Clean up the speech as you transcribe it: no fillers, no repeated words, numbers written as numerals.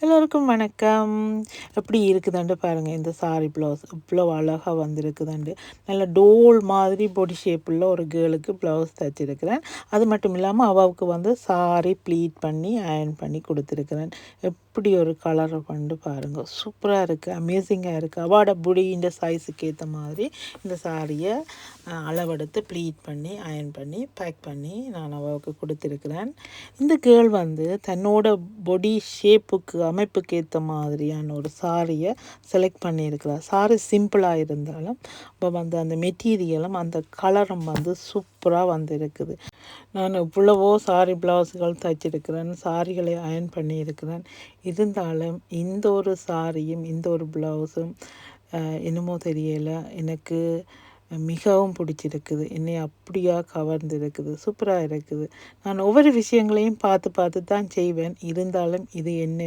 எல்லோருக்கும் வணக்கம். எப்படி இருக்குதுண்டு பாருங்கள். இந்த சாரி ப்ளவுஸ் இவ்வளோ அழகாக வந்திருக்குதுண்டு. நல்ல டோல் மாதிரி பொடி ஷேப்பில் ஒரு கேர்ளுக்கு ப்ளவுஸ் தைச்சிருக்கிறேன். அது மட்டும் இல்லாமல் அவளுக்கு சாரி ப்ளீட் பண்ணி அயர்ன் பண்ணி கொடுத்துருக்குறேன். எப்படி ஒரு கலர் பண்ணி பாருங்கள், சூப்பராக இருக்குது, அமேசிங்காக இருக்குது. அவளோட புடி இந்த சைஸுக்கு ஏற்ற மாதிரி இந்த சாரியை அளவெடுத்து ப்ளீட் பண்ணி அயர்ன் பண்ணி பேக் பண்ணி நான் அவளுக்கு கொடுத்துருக்குறேன். இந்த கேர்ள் தன்னோட பொடி ஷேப்புக்கு அமைப்புக்கு ஏற்ற மாதிரியான ஒரு சாரியை செலக்ட் பண்ணியிருக்கிறார். சாரி சிம்பிளாக இருந்தாலும் இப்போ அந்த மெட்டீரியலும் அந்த கலரும் சூப்பராக இருக்குது. நான் இவ்வளவோ சாரி ப்ளவுஸுகள் தைச்சிருக்கிறேன், சாரிகளை அயர்ன் பண்ணியிருக்கிறேன். இருந்தாலும் இந்த ஒரு சாரியும் இந்த ஒரு ப்ளவுஸும் என்னமோ தெரியலை, எனக்கு மிகவும் பிடிச்சிருக்குது. என்னை அப்படியா கவர்ந்துருக்குது, சூப்பராக இருக்குது. நான் ஒவ்வொரு விஷயங்களையும் பார்த்து பார்த்து தான் செய்வேன். இருந்தாலும் இது என்னை